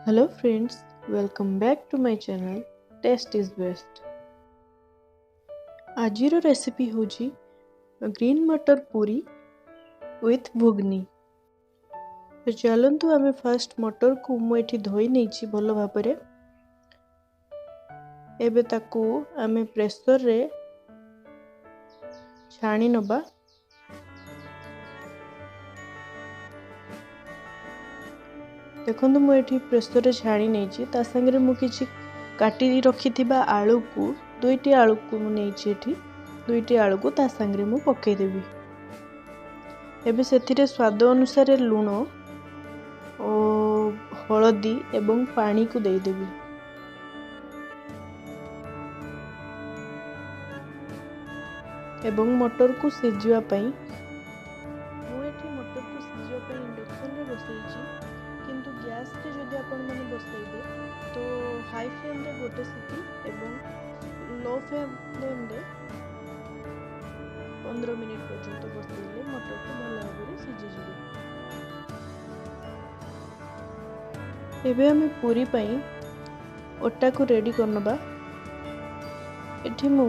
Hello friends, welcome back to my channel Taste is Best। आजिर recipe होची green matar puri with भुगनी। तो चलतु आम फास्ट मटर को मुझे धोई नहीं भल भाव। एबे ताकू आम प्रेसर रे छाणी नबा। देखो मुझे प्रेसर रे छाणी नहीं ता संगे मुझे काटी रखी आलू को दुईटी आलू को मुझे दुईटी आलू को ता संगे मु पकेदेवी। एबे सेथिरे स्वाद अनुसार लुण और हलदी एवं पानी को देदेवी। एवं मटर को सिझिबा पई मटर को सिझिबा पई इंडक्शन रे बसैछि, किंतु गैस रे जदि आपण माने बसैबे तो हाई फ्लेम रे गोटे सीटी एवं लो फ्लेम रे 15 मिनिट पर्यंत बसैले मटर को भल भाव सिझी जिवे। एबे हम पूरी पई ओटा को रेडी करनबा। एठी मु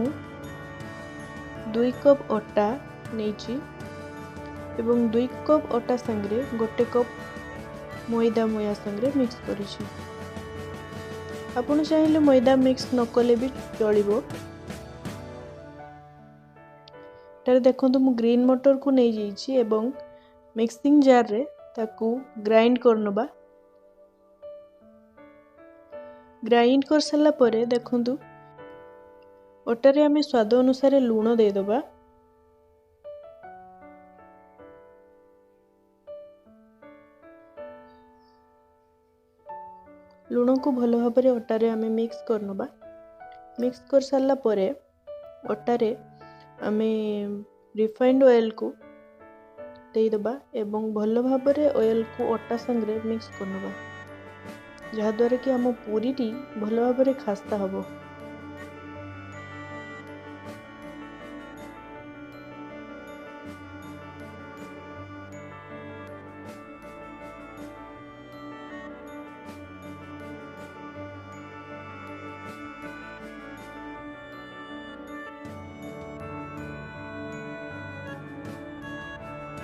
2 कप ओटा नेछि एवं 2 कप ओटा संगे गोटे कप मैदा मुया संगे मिक्स करिछि। आपण चाहिले मैदा मिक्स न कले भी चलिबो। तारे देखंतु मु ग्रीन मटर को नै जाइछि एवं मिक्सिंग जार रे ताकू ग्राइंड करनबा। ग्राइंड कर सला परे देखंतु ओटा रे हमें स्वाद अनुसार लूण दे दबा। लूण को भल भाव ओटारे आम मिक्स करनबा। मिक्स कर सारा परे ओटारे आम रिफाइंड ऑयल को दे दबा एवं भल भाव ऑयल को ओटा संगे मिक्स करनबा, जहा द्वारा कि आम पूरी टी भल भाव खास्ता हबो।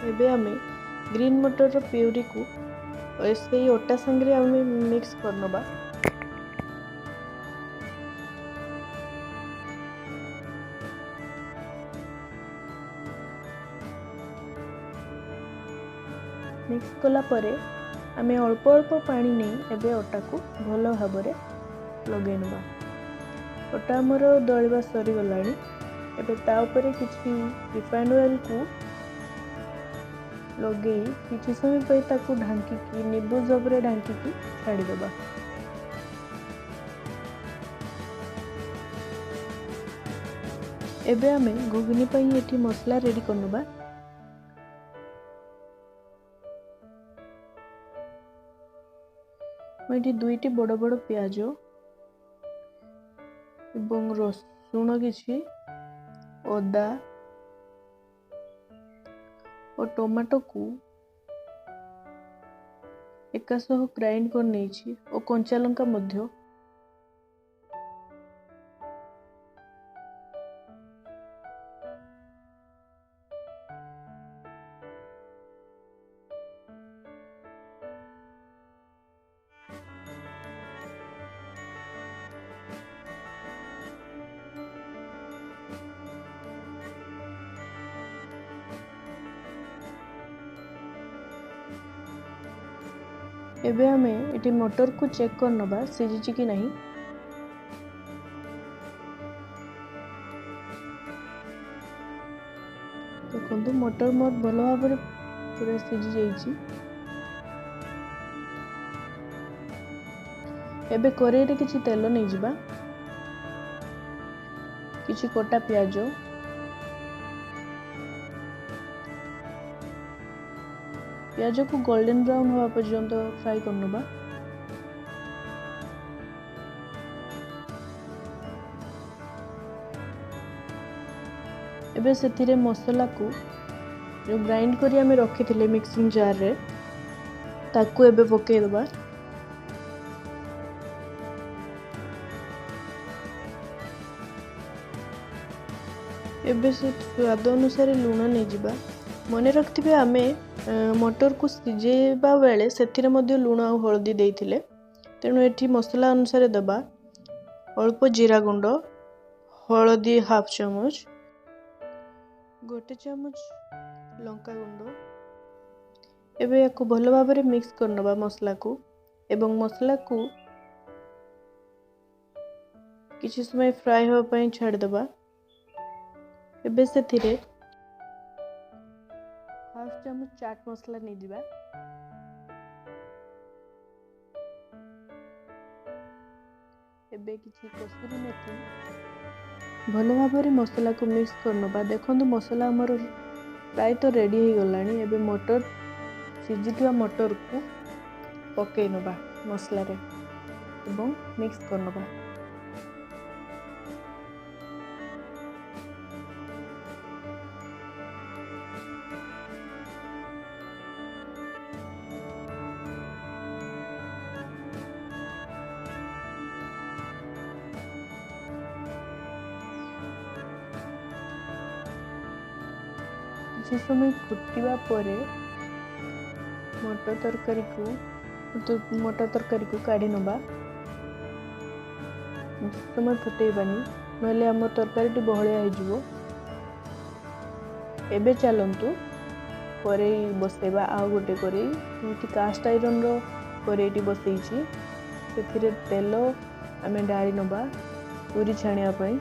एबे आमे ग्रीन मटर रो प्यूरी को ऐसे ही ओटा संगे आमे मिक्स करनबा। मिक्स कला परे आमे अल्प अल्प पानी नहीं एबे ओटा को भल भाव लगे नबा। ओटा हमर दळिबा सरी गलानी। एबे ता ऊपर किछि रिफाइंड ऑयल को लगे किसी समय पे ताकू ढांकी नींबू जबरे ढांकी छाड़ी दबा। एबे आमे घुगनी पई एठी मसला रेडी करनबा। मैं दुईटी बड़ बड़ प्याज एवं रसुण किछि अदा और टमाटो को एकासह ग्राइंड कर नेछि और कंचा लंका मध्य एबे हमें एटी मटर को चेक कर नबा सिझी कि नहीं। देखो मटर मोर भल भाव पूरा सिझी जाइछि। एबे कड़ाई रे किछि तेल नहीं जिबा, किछि कटा प्याज प्याज को गोल्डन ब्राउन होगा पर्यंत फ्राई करनबा। एबे सेथिरे मसला को जो ग्राइंड करी आमे रखी थिले मिक्सिंग जार रे ताकू एबे पके दबा। एबे से स्वाद अनुसार लुण नहीं जिबा। मन रखिथे आमे मटर को सिजेबा बेले सेथिरे मध्य लुण आ हळदी देइथिले। तेणु एठी मसला अनुसार दबा अल्प जीरा गुंड, हळदी हाफ चमच, 1 चमच लंका गुंड। एबे याको भल भाबरे मिक्स करनबा मसला को एवं मसला को किछि समय फ्राई हो पई छाड़ दबा। एबे सेथिरे हाफ चमच चाट मसला नहीं दिबा। एबे किछि कसूरी मेथी भल भाबरे मसला को मिक्स करनबा। देखंतु मसला हमर प्राय तो रेडी हो गलानी। एबे मटर सिजिथुआ मटर को पके नबा मसला रे एवं मिक्स करनबा। किसी समय फुटिबा परे मटर तरकारी को काढ़ी नबा। समय फुटेबानी नले आम तरकारी बहलिया हो जिवो। एबे चलंतु करेई बसेबा। आ गोटे करेई कास्ट आयरन रो करेईटी बसैछि। सेथिरे तेल आमे डाली नबा पूरी छाणिया पई।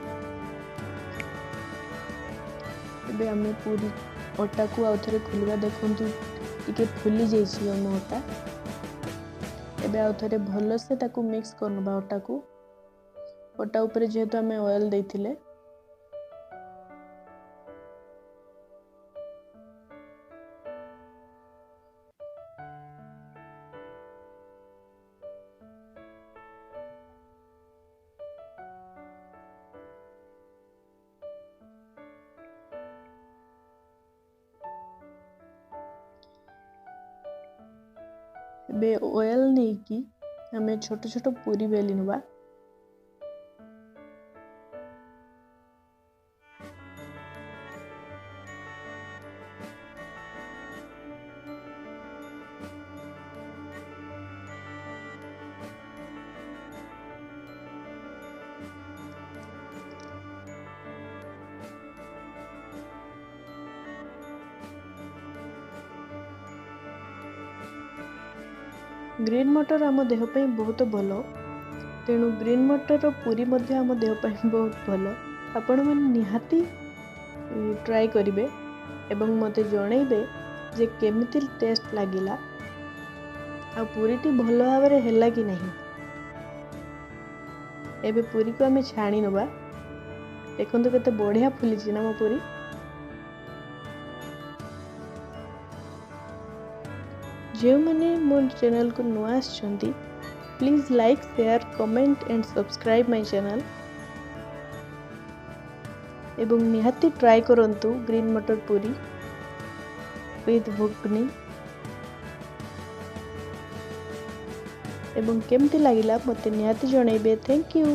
एबे आमे पूरी अटा को आउ थरे खोलिबा। देखंतु टिके फुली जाइछि हम अटा। एबे आउ थरे भलो से ताकू मिक्स करनबा अटा को। अटा ऊपर जेहेतु आमे ऑयल देथिले बे ऑयल नहीं कि हमें छोट छोट पूरी बेली नबा। ग्रीन मटर आम देह पे बहुत भल। तेणु ग्रीन मटर पूरी मध्य आम देह पे बहुत भल। आपण मैंने निहाती ट्राई करिवे एवं मते जणैबे जे केमिति टेस्ट लागिला आ पूरीटी भल भाबरे हैला कि नहीं। एबे पूरी को आमे छाणी नबा। देखंतु केते बढ़िया फुलिछि ना मो पूरी। जो मैंने मो चैनल को नुआ आछंती please like share comment and subscribe my channel एवं निहाती ट्राई करंतु ग्रीन मटर पूरी विथ भुगनी एवं केमती लागिला मते निहाती जणैबे। Thank you.